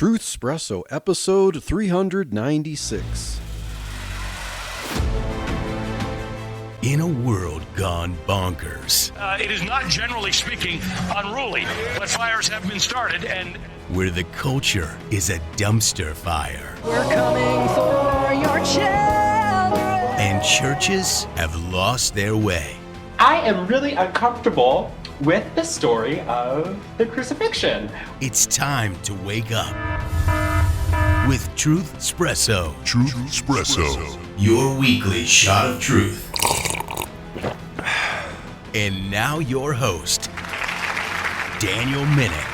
Truth Espresso, episode 396. In a world gone bonkers, it is not, generally speaking, unruly, but fires have been started, and where the culture is a dumpster fire, we're coming for your children, and churches have lost their way. I am really uncomfortable with the story of the crucifixion. It's time to wake up with Truth Espresso. Truth Espresso. Your weekly shot of truth. And now your host, Daniel Minnick.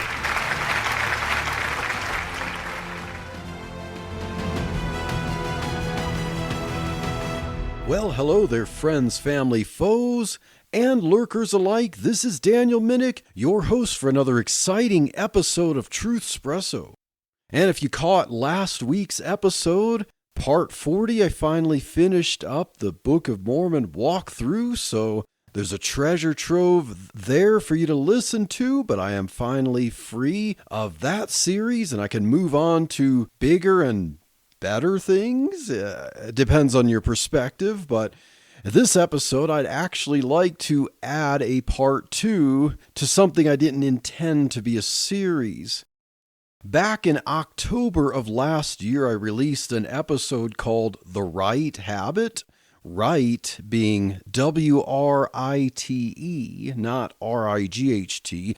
Well, hello there, friends, family, foes, and lurkers alike. This is Daniel Minnick, your host for another exciting episode of Truth Espresso. And if you caught last week's episode, part 40, I finally finished up the Book of Mormon walkthrough, so there's a treasure trove there for you to listen to, but I am finally free of that series, and I can move on to bigger and better things. It depends on your perspective, but this episode, I'd actually like to add a part 2 to something I didn't intend to be a series. Back in October of last year, I released an episode called The Right Habit. Right being W-R-I-T-E, not R-I-G-H-T.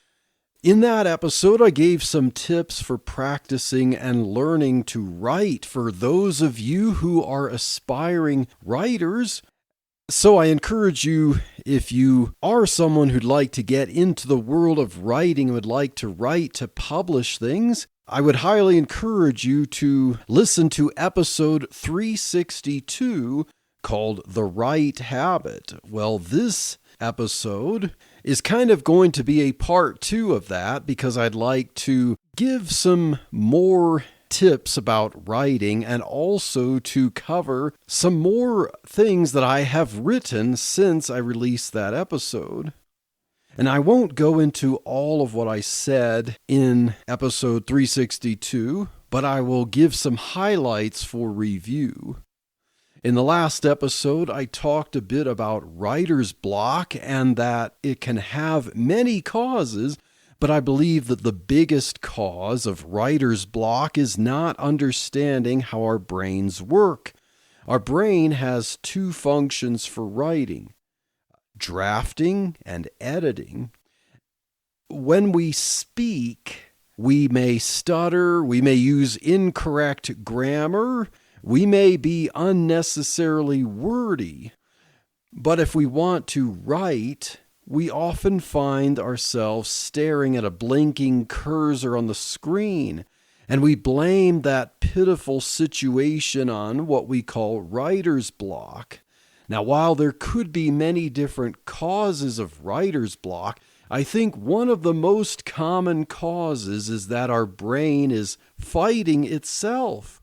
In that episode, I gave some tips for practicing and learning to write for those of you who are aspiring writers. So I encourage you, if you are someone who'd like to get into the world of writing and would like to write to publish things, I would highly encourage you to listen to episode 362 called The Right Habit. Well, this episode is kind of going to be a part 2 of that because I'd like to give some more tips about writing and also to cover some more things that I have written since I released that episode. And I won't go into all of what I said in episode 362, but I will give some highlights for review. In the last episode, I talked a bit about writer's block and that it can have many causes, but I believe that the biggest cause of writer's block is not understanding how our brains work. Our brain has 2 functions for writing: drafting and editing. When we speak, we may stutter, we may use incorrect grammar, we may be unnecessarily wordy, but if we want to write, we often find ourselves staring at a blinking cursor on the screen, and we blame that pitiful situation on what we call writer's block. Now, while there could be many different causes of writer's block, I think one of the most common causes is that our brain is fighting itself.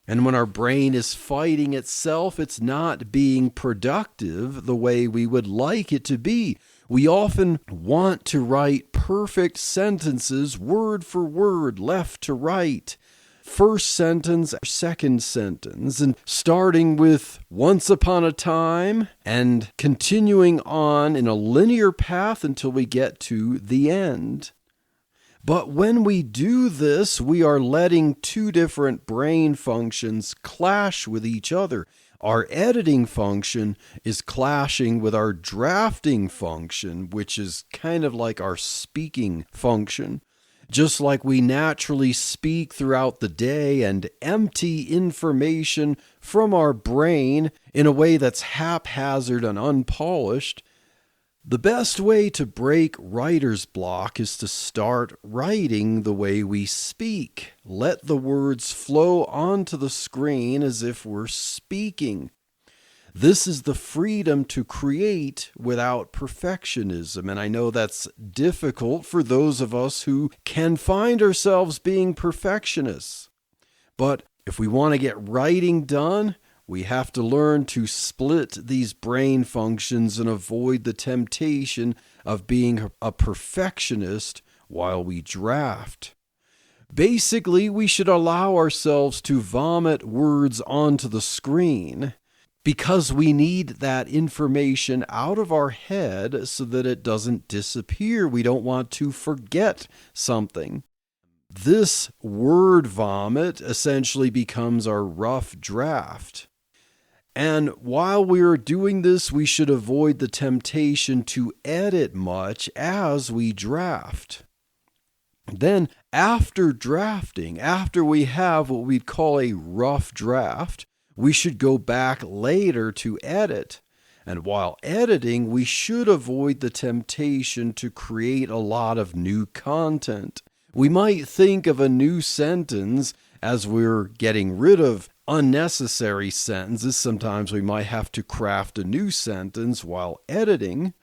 And when our brain is fighting itself, it's not being productive the way we would like it to be. We often want to write perfect sentences, word for word, left to right, first sentence, second sentence, and starting with once upon a time and continuing on in a linear path until we get to the end. But when we do this, we are letting 2 different brain functions clash with each other. Our editing function is clashing with our drafting function, which is kind of like our speaking function. Just like we naturally speak throughout the day and empty information from our brain in a way that's haphazard and unpolished, the best way to break writer's block is to start writing the way we speak. Let the words flow onto the screen as if we're speaking. This is the freedom to create without perfectionism, and I know that's difficult for those of us who can find ourselves being perfectionists. But if we want to get writing done, we have to learn to split these brain functions and avoid the temptation of being a perfectionist while we draft. Basically, we should allow ourselves to vomit words onto the screen because we need that information out of our head so that it doesn't disappear. We don't want to forget something. This word vomit essentially becomes our rough draft. And while we're doing this, we should avoid the temptation to edit much as we draft. Then, after drafting, after we have what we'd call a rough draft, we should go back later to edit. And while editing, we should avoid the temptation to create a lot of new content. We might think of a new sentence as we're getting rid of unnecessary sentences. Sometimes we might have to craft a new sentence while editing.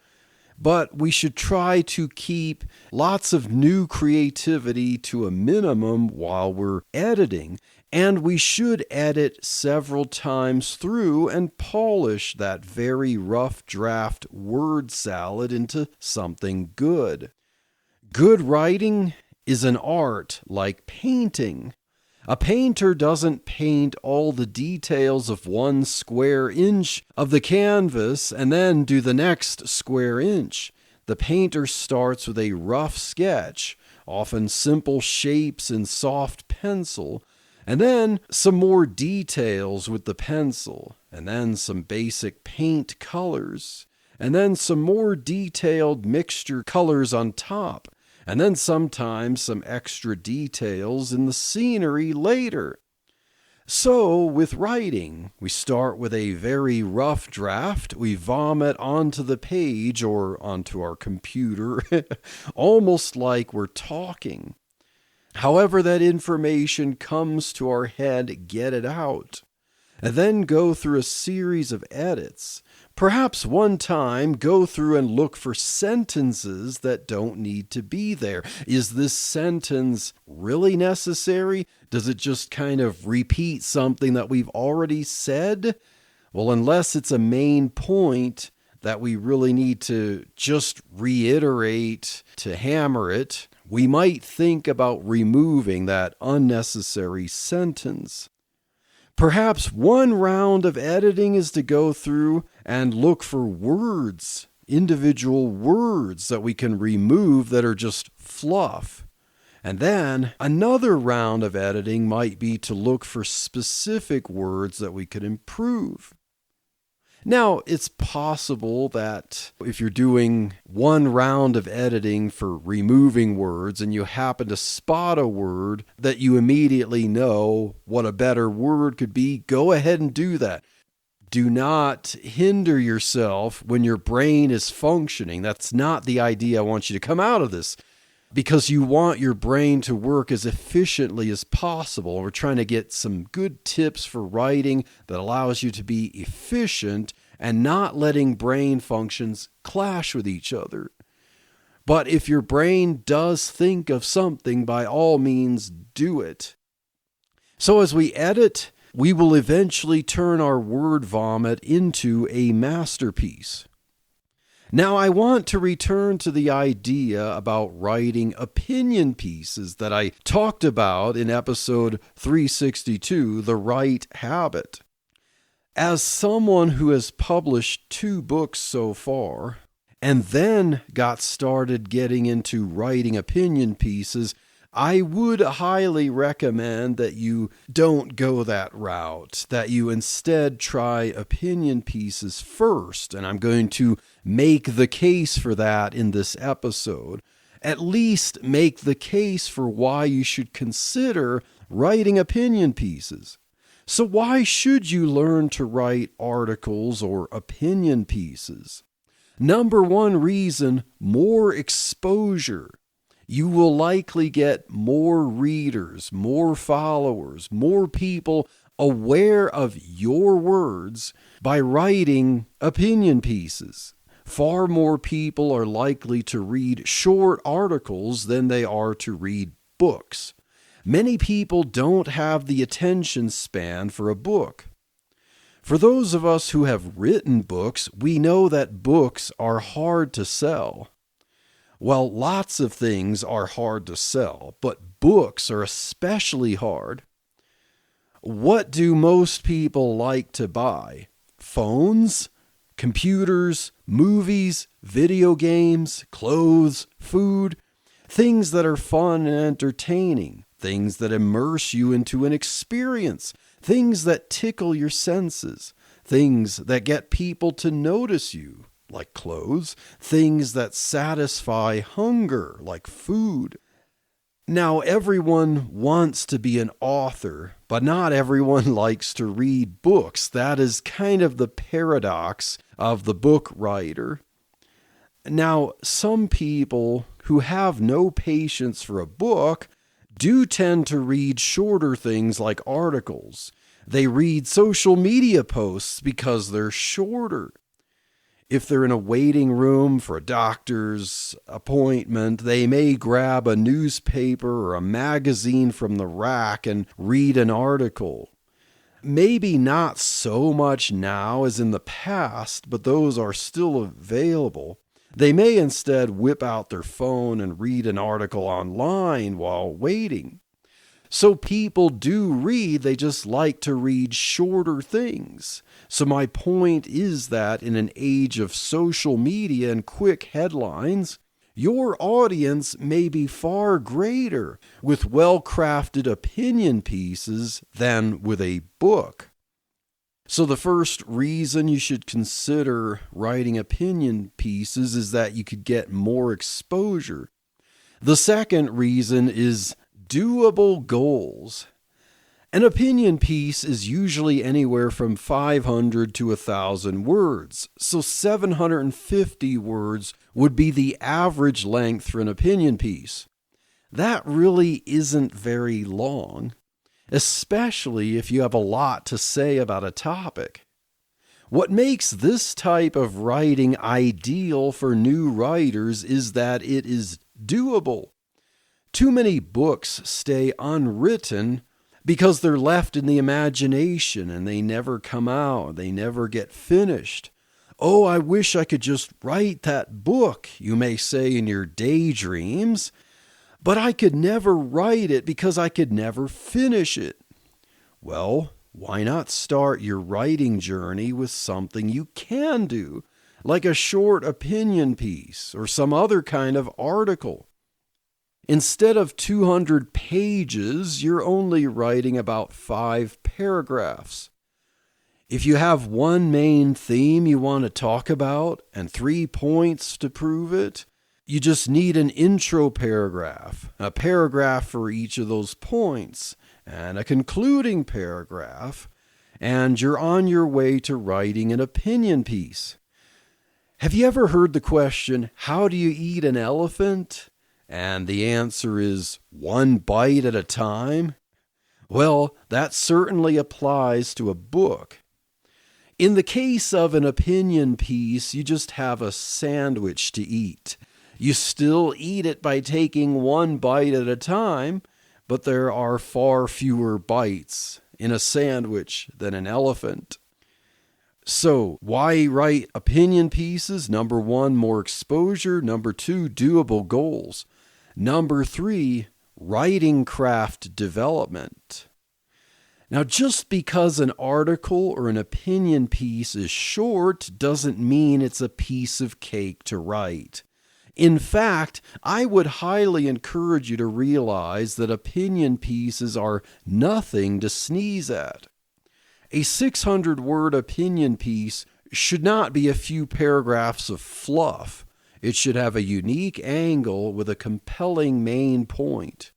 But we should try to keep lots of new creativity to a minimum while we're editing. And we should edit several times through and polish that very rough draft word salad into something good. Good writing is an art like painting. A painter doesn't paint all the details of 1 square inch of the canvas and then do the next square inch. The painter starts with a rough sketch, often simple shapes in soft pencil, and then some more details with the pencil, and then some basic paint colors, and then some more detailed mixture colors on top, and then sometimes some extra details in the scenery later. So with writing, we start with a very rough draft, we vomit onto the page or onto our computer, almost like we're talking. However that information comes to our head, get it out, and then go through a series of edits. Perhaps one time go through and look for sentences that don't need to be there. Is this sentence really necessary? Does it just kind of repeat something that we've already said? Well, unless it's a main point that we really need to just reiterate to hammer it, we might think about removing that unnecessary sentence. Perhaps one round of editing is to go through and look for words, individual words that we can remove that are just fluff. And then another round of editing might be to look for specific words that we could improve. Now, it's possible that if you're doing one round of editing for removing words and you happen to spot a word that you immediately know what a better word could be, go ahead and do that. Do not hinder yourself when your brain is functioning. That's not the idea I want you to come out of this, because you want your brain to work as efficiently as possible. We're trying to get some good tips for writing that allows you to be efficient and not letting brain functions clash with each other. But if your brain does think of something, by all means, do it. So as we edit, we will eventually turn our word vomit into a masterpiece. Now, I want to return to the idea about writing opinion pieces that I talked about in episode 362, The Right Habit. As someone who has published 2 books so far, and then got started getting into writing opinion pieces, I would highly recommend that you don't go that route, that you instead try opinion pieces first. And I'm going to make the case for that in this episode. At least make the case for why you should consider writing opinion pieces. So why should you learn to write articles or opinion pieces? Number 1 reason, more exposure. You will likely get more readers, more followers, more people aware of your words by writing opinion pieces. Far more people are likely to read short articles than they are to read books. Many people don't have the attention span for a book. For those of us who have written books, we know that books are hard to sell. Well, lots of things are hard to sell, but books are especially hard. What do most people like to buy? Phones, computers, movies, video games, clothes, food, things that are fun and entertaining, things that immerse you into an experience, things that tickle your senses, things that get people to notice you, like clothes, things that satisfy hunger, like food. Now, everyone wants to be an author, but not everyone likes to read books. That is kind of the paradox of the book writer. Now, some people who have no patience for a book do tend to read shorter things like articles. They read social media posts because they're shorter. If they're in a waiting room for a doctor's appointment, they may grab a newspaper or a magazine from the rack and read an article. Maybe not so much now as in the past, but those are still available. They may instead whip out their phone and read an article online while waiting. So people do read, they just like to read shorter things. So my point is that in an age of social media and quick headlines, your audience may be far greater with well-crafted opinion pieces than with a book. So the first reason you should consider writing opinion pieces is that you could get more exposure. The second reason is doable goals. An opinion piece is usually anywhere from 500 to 1,000 words, so 750 words would be the average length for an opinion piece. That really isn't very long, especially if you have a lot to say about a topic. What makes this type of writing ideal for new writers is that it is doable. Too many books stay unwritten because they're left in the imagination and they never come out, they never get finished. Oh, I wish I could just write that book, you may say in your daydreams, but I could never write it because I could never finish it. Well, why not start your writing journey with something you can do, like a short opinion piece or some other kind of article? Instead of 200 pages, you're only writing about 5 paragraphs. If you have one main theme you want to talk about and 3 points to prove it, you just need an intro paragraph, a paragraph for each of those points, and a concluding paragraph, and you're on your way to writing an opinion piece. Have you ever heard the question, how do you eat an elephant? And the answer is 1 bite at a time? Well, that certainly applies to a book. In the case of an opinion piece, you just have a sandwich to eat. You still eat it by taking 1 bite at a time, but there are far fewer bites in a sandwich than an elephant. So, why write opinion pieces? Number 1, more exposure. Number 2, doable goals. Number 3, writing craft development. Now, just because an article or an opinion piece is short doesn't mean it's a piece of cake to write. In fact, I would highly encourage you to realize that opinion pieces are nothing to sneeze at. A 600-word opinion piece should not be a few paragraphs of fluff. It should have a unique angle with a compelling main point.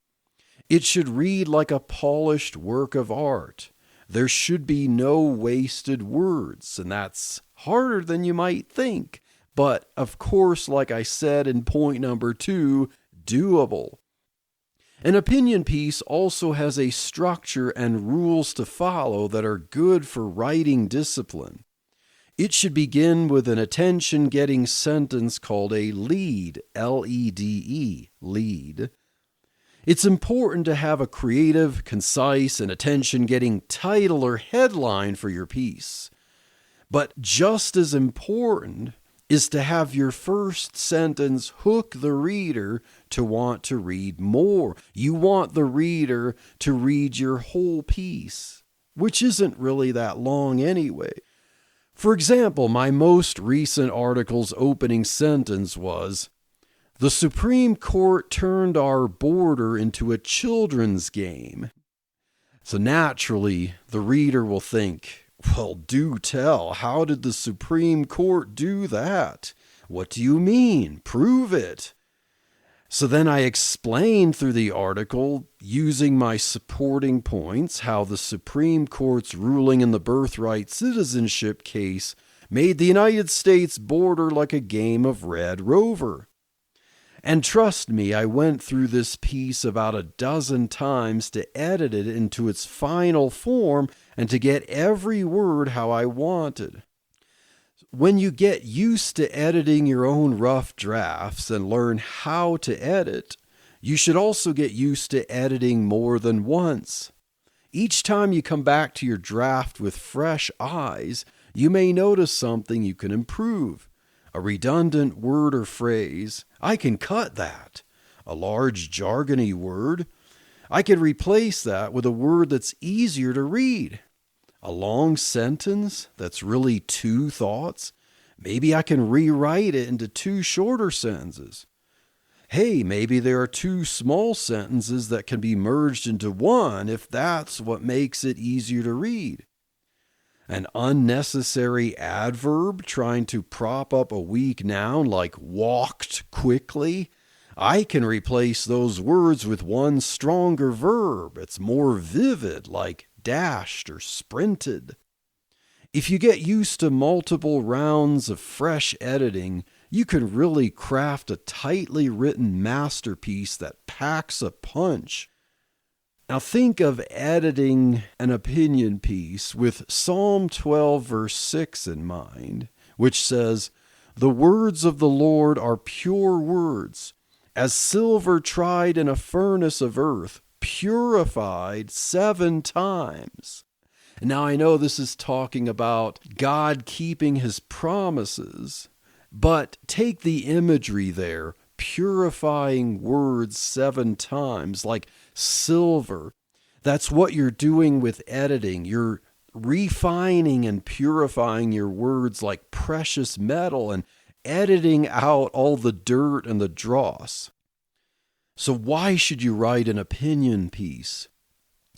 It should read like a polished work of art. There should be no wasted words, and that's harder than you might think. But, of course, like I said in point number 2, doable. An opinion piece also has a structure and rules to follow that are good for writing discipline. It should begin with an attention-getting sentence called a lead, L-E-D-E, lead. It's important to have a creative, concise, and attention-getting title or headline for your piece. But just as important is to have your first sentence hook the reader to want to read more. You want the reader to read your whole piece, which isn't really that long anyway. For example, my most recent article's opening sentence was, "The Supreme Court turned our border into a children's game." So naturally, the reader will think, well, do tell, how did the Supreme Court do that? What do you mean? Prove it. So then I explained through the article, using my supporting points, how the Supreme Court's ruling in the birthright citizenship case made the United States border like a game of Red Rover. And trust me, I went through this piece about a dozen times to edit it into its final form and to get every word how I wanted. When you get used to editing your own rough drafts and learn how to edit, you should also get used to editing more than once. Each time you come back to your draft with fresh eyes, you may notice something you can improve. A redundant word or phrase, I can cut that. A large jargony word, I can replace that with a word that's easier to read. A long sentence that's really two thoughts, maybe I can rewrite it into two shorter sentences. Hey, maybe there are two small sentences that can be merged into one if that's what makes it easier to read. An unnecessary adverb trying to prop up a weak noun like walked quickly, I can replace those words with one stronger verb. It's more vivid, like dashed or sprinted. If you get used to multiple rounds of fresh editing, you can really craft a tightly written masterpiece that packs a punch. Now think of editing an opinion piece with Psalm 12 verse 6 in mind, which says, "The words of the Lord are pure words, as silver tried in a furnace of earth, purified 7 times. Now I know this is talking about God keeping his promises, but take the imagery there, purifying words 7 times, like silver. That's what you're doing with editing. You're refining and purifying your words like precious metal and editing out all the dirt and the dross. So why should you write an opinion piece?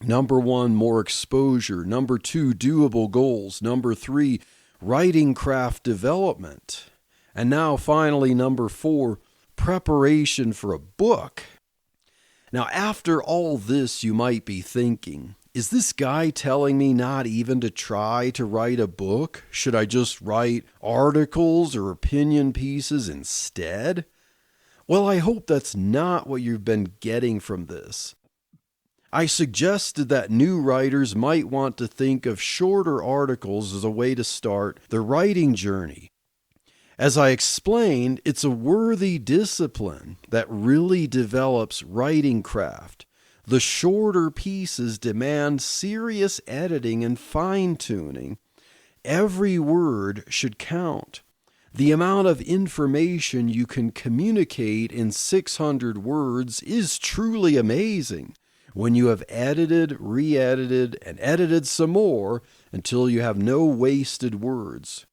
Number 1, more exposure. Number 2, doable goals. Number 3, writing craft development. And now finally, number 4, preparation for a book. Now, after all this, you might be thinking, is this guy telling me not even to try to write a book? Should I just write articles or opinion pieces instead? Well, I hope that's not what you've been getting from this. I suggested that new writers might want to think of shorter articles as a way to start the writing journey. As I explained, it's a worthy discipline that really develops writing craft. The shorter pieces demand serious editing and fine-tuning. Every word should count. The amount of information you can communicate in 600 words is truly amazing when you have edited, re-edited, and edited some more until you have no wasted words.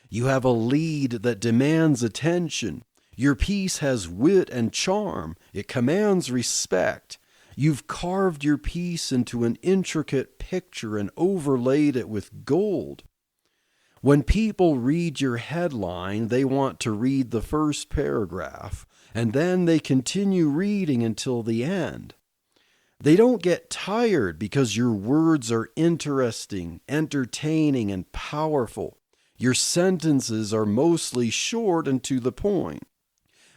You have a lead that demands attention. Your piece has wit and charm. It commands respect. You've carved your piece into an intricate picture and overlaid it with gold. When people read your headline, they want to read the first paragraph, and then they continue reading until the end. They don't get tired because your words are interesting, entertaining, and powerful. Your sentences are mostly short and to the point.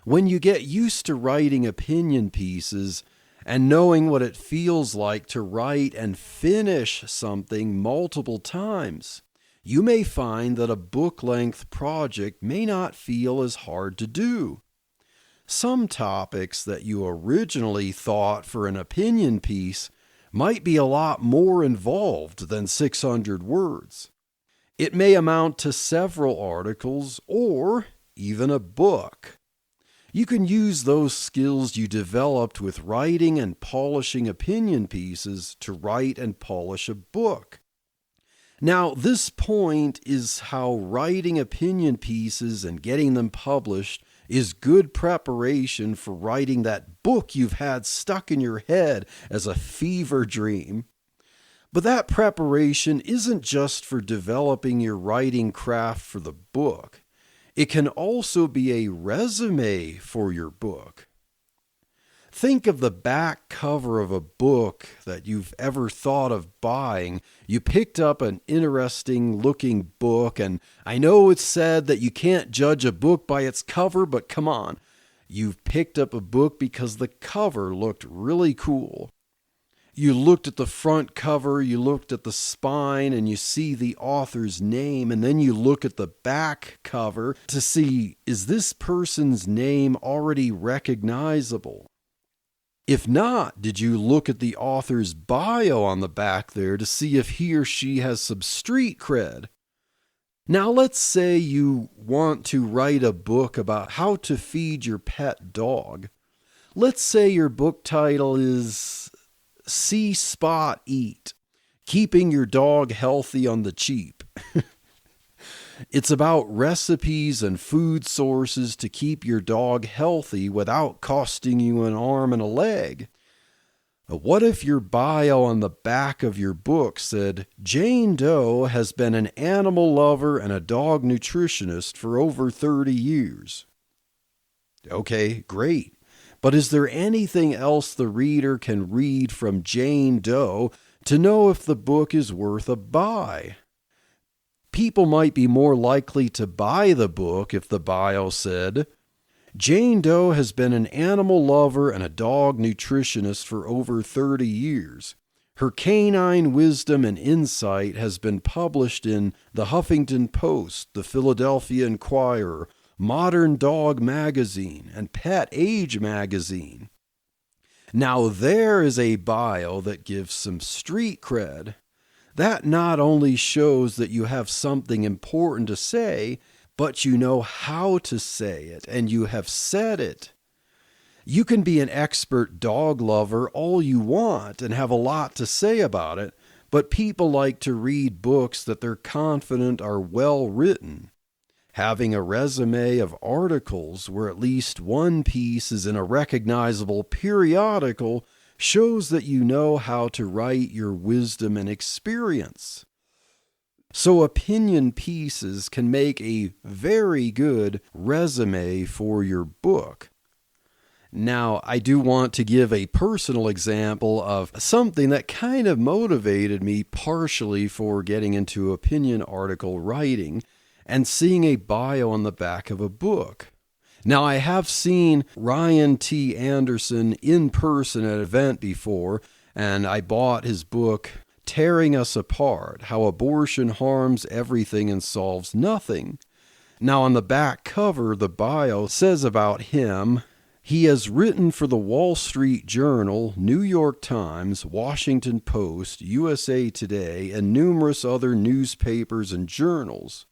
When you get used to writing opinion pieces and knowing what it feels like to write and finish something multiple times, you may find that a book-length project may not feel as hard to do. Some topics that you originally thought for an opinion piece might be a lot more involved than 600 words. It may amount to several articles or even a book. You can use those skills you developed with writing and polishing opinion pieces to write and polish a book. Now, this point is how writing opinion pieces and getting them published is good preparation for writing that book you've had stuck in your head as a fever dream. But that preparation isn't just for developing your writing craft for the book. It can also be a resume for your book. Think of the back cover of a book that you've ever thought of buying. You picked up an interesting looking book, and I know it's said that you can't judge a book by its cover, but come on. You've picked up a book because the cover looked really cool. You looked at the front cover, you looked at the spine, and you see the author's name, and then you look at the back cover to see, is this person's name already recognizable? If not, did you look at the author's bio on the back there to see if he or she has some street cred? Now let's say you want to write a book about how to feed your pet dog. Let's say your book title is See Spot Eat, Keeping Your Dog Healthy on the Cheap. It's about recipes and food sources to keep your dog healthy without costing you an arm and a leg. What if your bio on the back of your book said, Jane Doe has been an animal lover and a dog nutritionist for over 30 years? Okay, great. But is there anything else the reader can read from Jane Doe to know if the book is worth a buy? People might be more likely to buy the book if the bio said, Jane Doe has been an animal lover and a dog nutritionist for over 30 years. Her canine wisdom and insight has been published in the Huffington Post, the Philadelphia Inquirer, Modern Dog Magazine, and Pet Age Magazine. Now there is a bio that gives some street cred. That not only shows that you have something important to say, but you know how to say it, and you have said it. You can be an expert dog lover all you want and have a lot to say about it, but people like to read books that they're confident are well written. Having a resume of articles where at least one piece is in a recognizable periodical shows that you know how to write your wisdom and experience. So opinion pieces can make a very good resume for your book. Now, I do want to give a personal example of something that kind of motivated me partially for getting into opinion article writing and seeing a bio on the back of a book. Now, I have seen Ryan T. Anderson in person at an event before, and I bought his book, Tearing Us Apart, How Abortion Harms Everything and Solves Nothing. Now, on the back cover, the bio says about him, he has written for the Wall Street Journal, New York Times, Washington Post, USA Today, and numerous other newspapers and journals.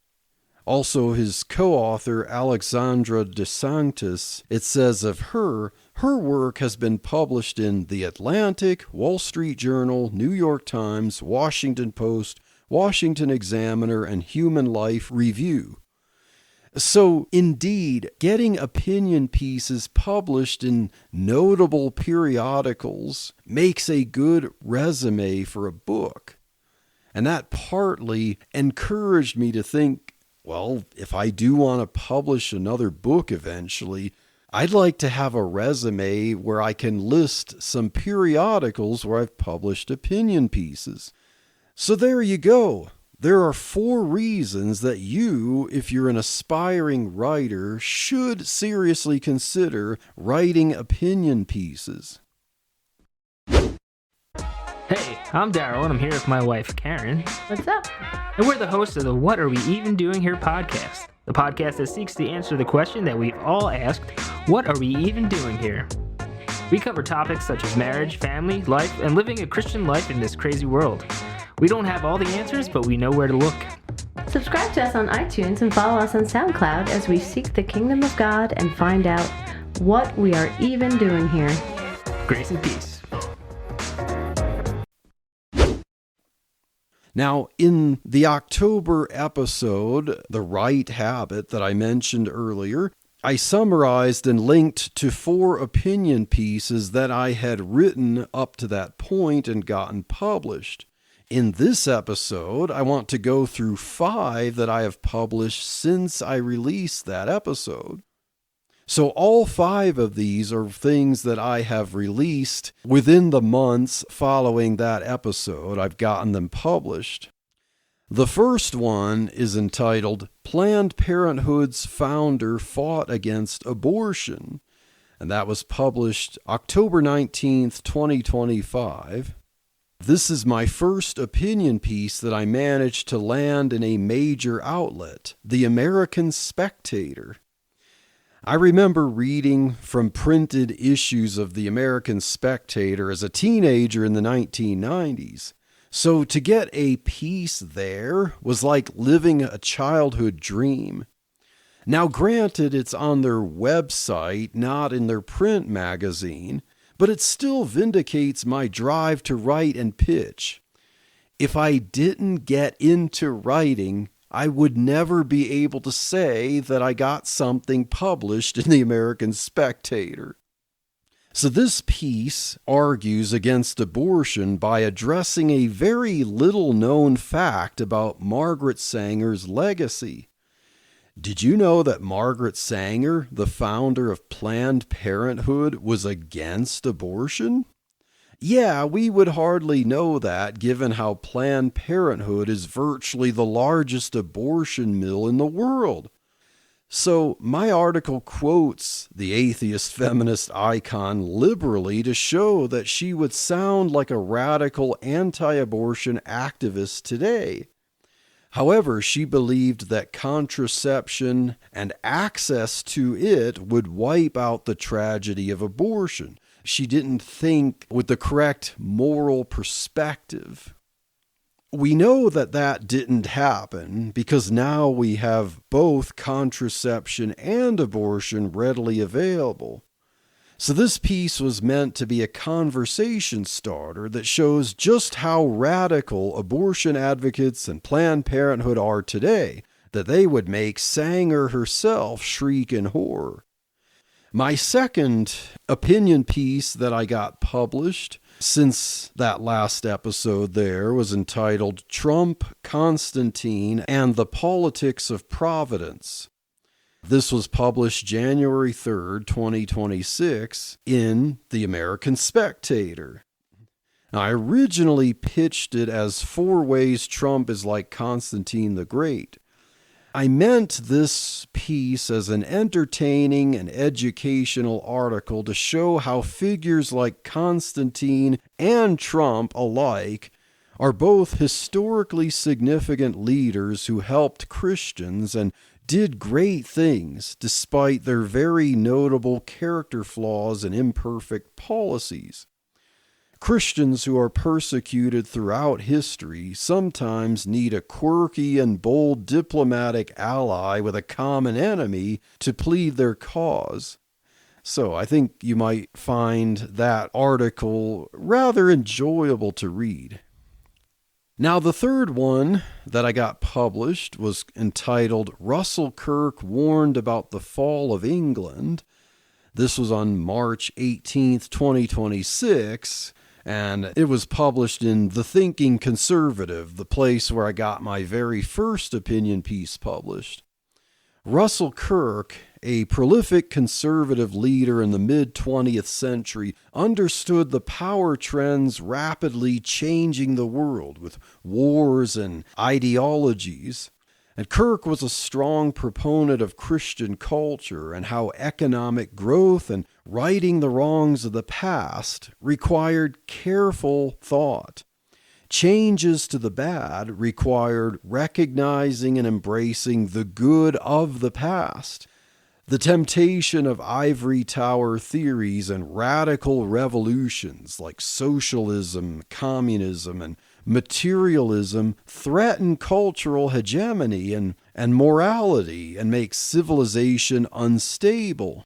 Also, his co-author, Alexandra DeSantis, it says of her work has been published in The Atlantic, Wall Street Journal, New York Times, Washington Post, Washington Examiner, and Human Life Review. So, indeed, getting opinion pieces published in notable periodicals makes a good resume for a book. And that partly encouraged me to think, well, if I do want to publish another book eventually, I'd like to have a resume where I can list some periodicals where I've published opinion pieces. So there you go. There are 4 reasons that you, if you're an aspiring writer, should seriously consider writing opinion pieces. Hey, I'm Daryl, and I'm here with my wife, Karen. What's up? And we're the hosts of the What Are We Even Doing Here podcast, the podcast that seeks to answer the question that we've all asked, what are we even doing here? We cover topics such as marriage, family, life, and living a Christian life in this crazy world. We don't have all the answers, but we know where to look. Subscribe to us on iTunes and follow us on SoundCloud as we seek the kingdom of God and find out What We Are Even Doing Here. Grace and peace. Now, in the October episode, The Right Habit, that I mentioned earlier, I summarized and linked to 4 opinion pieces that I had written up to that point and gotten published. In this episode, I want to go through 5 that I have published since I released that episode. So all 5 of these are things that I have released within the months following that episode. I've gotten them published. The first one is entitled Planned Parenthood's Founder Fought Against Abortion, and that was published October 19th, 2025. This is my first opinion piece that I managed to land in a major outlet, the American Spectator. I remember reading from printed issues of the American Spectator as a teenager in the 1990s. So to get a piece there was like living a childhood dream. Now granted, it's on their website, not in their print magazine, but it still vindicates my drive to write and pitch. If I didn't get into writing, I would never be able to say that I got something published in the American Spectator. So this piece argues against abortion by addressing a very little known fact about Margaret Sanger's legacy. Did you know that Margaret Sanger, the founder of Planned Parenthood, was against abortion? Yeah, we would hardly know that given how Planned Parenthood is virtually the largest abortion mill in the world. So my article quotes the atheist feminist icon liberally to show that she would sound like a radical anti-abortion activist today. However, she believed that contraception and access to it would wipe out the tragedy of abortion. She didn't think with the correct moral perspective. We know that that didn't happen because now we have both contraception and abortion readily available. So this piece was meant to be a conversation starter that shows just how radical abortion advocates and Planned Parenthood are today, that they would make Sanger herself shriek in horror. My second opinion piece that I got published since that last episode there was entitled Trump, Constantine, and the Politics of Providence. This was published January 3rd, 2026 in the American Spectator. Now, I originally pitched it as 4 ways Trump is like Constantine the Great. I meant this piece as an entertaining and educational article to show how figures like Constantine and Trump alike are both historically significant leaders who helped Christians and did great things despite their very notable character flaws and imperfect policies. Christians who are persecuted throughout history sometimes need a quirky and bold diplomatic ally with a common enemy to plead their cause. So I think you might find that article rather enjoyable to read. Now, the third one that I got published was entitled Russell Kirk Warned About the Fall of England. This was on March 18th, 2026. And it was published in The Thinking Conservative, the place where I got my very first opinion piece published. Russell Kirk, a prolific conservative leader in the mid-20th century, understood the power trends rapidly changing the world with wars and ideologies. And Kirk was a strong proponent of Christian culture and how economic growth and righting the wrongs of the past required careful thought. Changes to the bad required recognizing and embracing the good of the past. The temptation of ivory tower theories and radical revolutions like socialism, communism, and materialism threaten cultural hegemony and morality and make civilization unstable.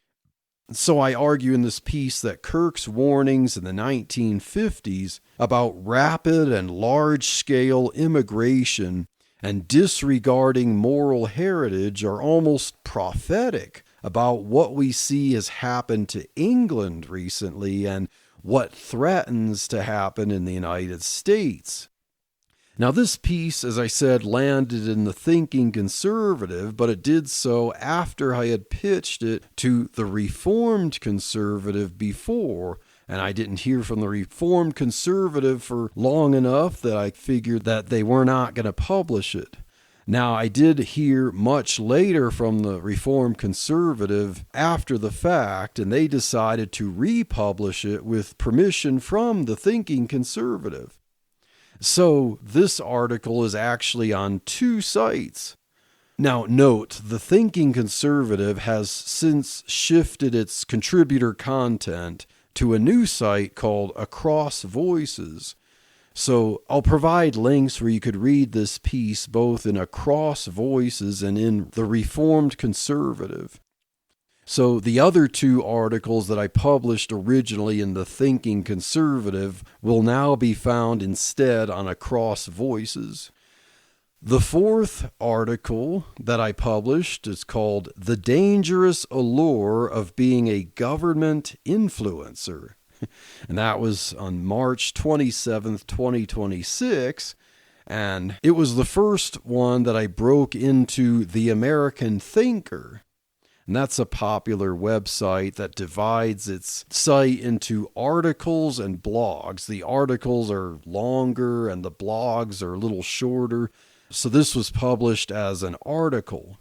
So I argue in this piece that Kirk's warnings in the 1950s about rapid and large-scale immigration and disregarding moral heritage are almost prophetic about what we see has happened to England recently and what threatens to happen in the United States. Now, this piece, as I said, landed in the Thinking Conservative, but it did so after I had pitched it to the Reformed Conservative before, and I didn't hear from the Reformed Conservative for long enough that I figured that they were not going to publish it. Now, I did hear much later from the Reformed Conservative after the fact, and they decided to republish it with permission from the Thinking Conservative. So this article is actually on 2 sites. Now note, the Thinking Conservative has since shifted its contributor content to a new site called Across Voices. So I'll provide links where you could read this piece both in Across Voices and in the Reformed Conservative. So the other 2 articles that I published originally in the Thinking Conservative will now be found instead on Across Voices. The 4th article that I published is called The Dangerous Allure of Being a Government Influencer. And that was on March 27th, 2026. And it was the first one that I broke into the American Thinker. And that's a popular website that divides its site into articles and blogs. The articles are longer and the blogs are a little shorter. So this was published as an article.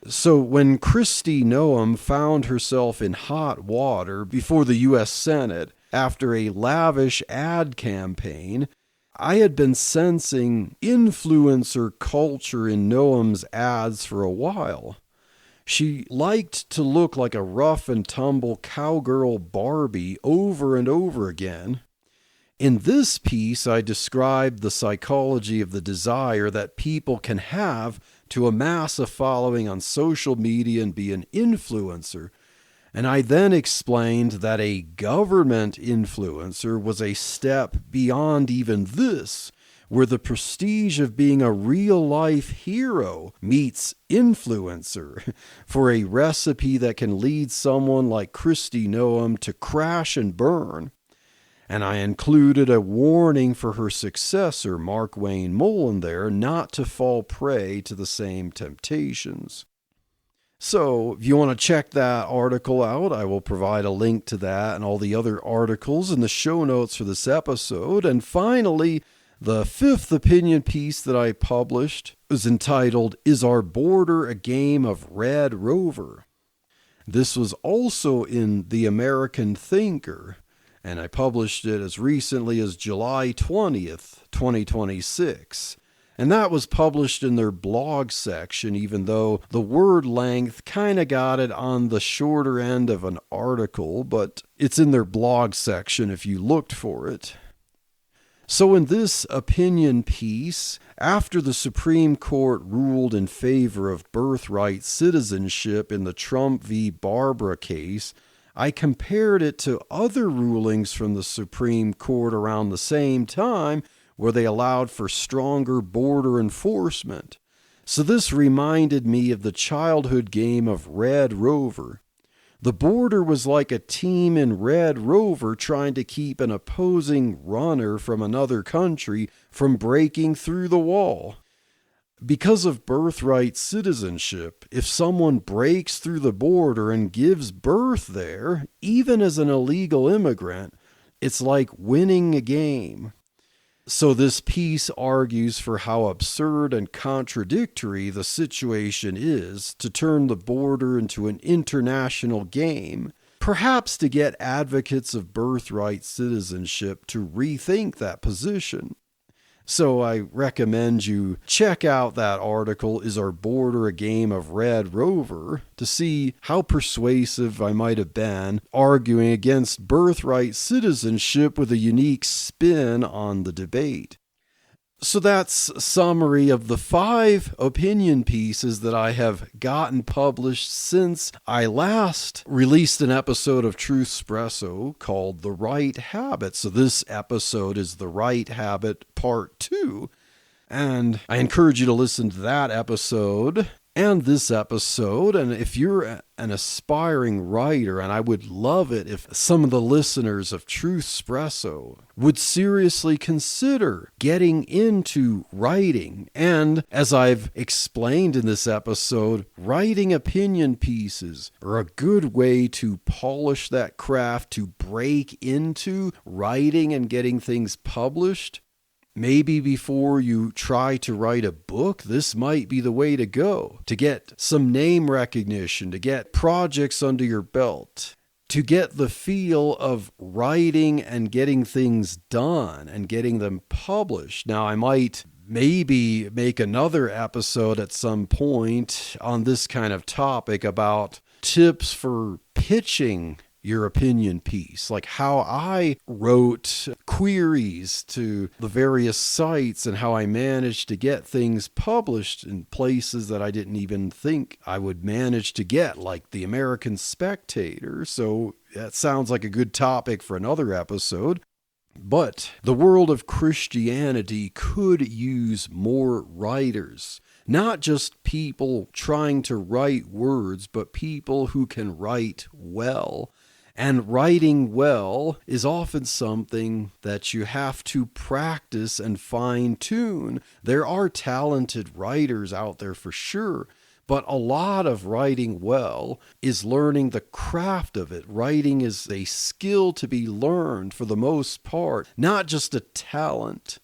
So when Kristi Noem found herself in hot water before the U.S. Senate after a lavish ad campaign, I had been sensing influencer culture in Noem's ads for a while. She liked to look like a rough and tumble cowgirl Barbie over and over again. In this piece, I described the psychology of the desire that people can have to amass a following on social media and be an influencer. And I then explained that a government influencer was a step beyond even this, where the prestige of being a real-life hero meets influencer for a recipe that can lead someone like Kristi Noem to crash and burn. And I included a warning for her successor, Mark Wayne Mullen, there not to fall prey to the same temptations. So if you want to check that article out, I will provide a link to that and all the other articles in the show notes for this episode. And finally, the 5th opinion piece that I published was entitled, Is Our Border a Game of Red Rover? This was also in the American Thinker, and I published it as recently as July 20th, 2026. And that was published in their blog section, even though the word length kind of got it on the shorter end of an article, but it's in their blog section if you looked for it. So in this opinion piece, after the Supreme Court ruled in favor of birthright citizenship in the Trump v. Barbara case, I compared it to other rulings from the Supreme Court around the same time where they allowed for stronger border enforcement. So this reminded me of the childhood game of Red Rover. The border was like a team in Red Rover trying to keep an opposing runner from another country from breaking through the wall. Because of birthright citizenship, if someone breaks through the border and gives birth there, even as an illegal immigrant, it's like winning a game. So this piece argues for how absurd and contradictory the situation is to turn the border into an international game, perhaps to get advocates of birthright citizenship to rethink that position. So I recommend you check out that article, Is Our Border a Game of Red Rover, to see how persuasive I might have been arguing against birthright citizenship with a unique spin on the debate. So that's a summary of the 5 opinion pieces that I have gotten published since I last released an episode of Truthspresso called The Right Habit. So this episode is The Right Habit Part 2. And I encourage you to listen to that episode and this episode. And if you're an aspiring writer, and I would love it if some of the listeners of Truthspresso would seriously consider getting into writing. And as I've explained in this episode, writing opinion pieces are a good way to polish that craft, to break into writing and getting things published. Maybe before you try to write a book, this might be the way to go, to get some name recognition, to get projects under your belt, to get the feel of writing and getting things done and getting them published. Now, I might maybe make another episode at some point on this kind of topic about tips for pitching your opinion piece, like how I wrote queries to the various sites and how I managed to get things published in places that I didn't even think I would manage to get, like the American Spectator. So that sounds like a good topic for another episode. But the world of Christianity could use more writers. Not just people trying to write words, but people who can write well. And writing well is often something that you have to practice and fine-tune. There are talented writers out there for sure, but a lot of writing well is learning the craft of it. Writing is a skill to be learned for the most part, not just a talent.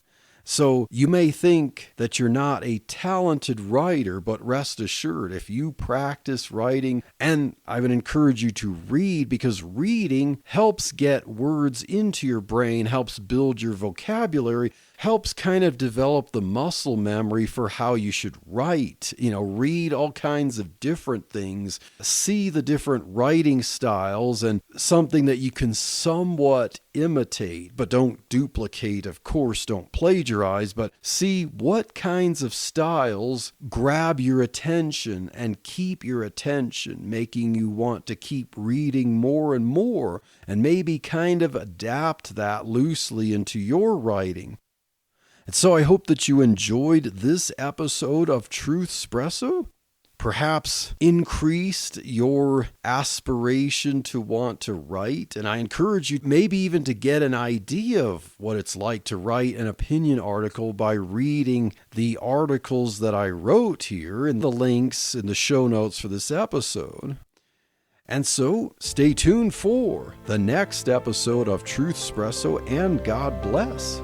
So you may think that you're not a talented writer, but rest assured, if you practice writing, and I would encourage you to read, because reading helps get words into your brain, helps build your vocabulary, helps kind of develop the muscle memory for how you should write. Read all kinds of different things, see the different writing styles, and something that you can somewhat imitate, but don't duplicate, of course, don't plagiarize, but see what kinds of styles grab your attention and keep your attention, making you want to keep reading more and more, and maybe kind of adapt that loosely into your writing. And so I hope that you enjoyed this episode of Truthspresso. Perhaps increased your aspiration to want to write. And I encourage you maybe even to get an idea of what it's like to write an opinion article by reading the articles that I wrote here and the links in the show notes for this episode. And so stay tuned for the next episode of Truthspresso, and God bless.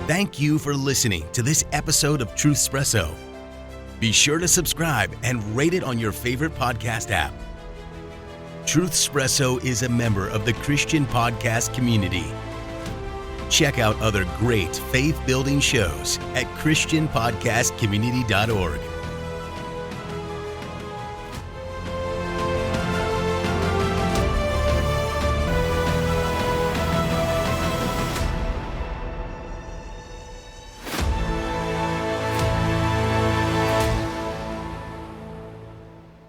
Thank you for listening to this episode of Truthspresso. Be sure to subscribe and rate it on your favorite podcast app. Truthspresso is a member of the Christian podcast community. Check out other great faith-building shows at ChristianPodcastCommunity.org.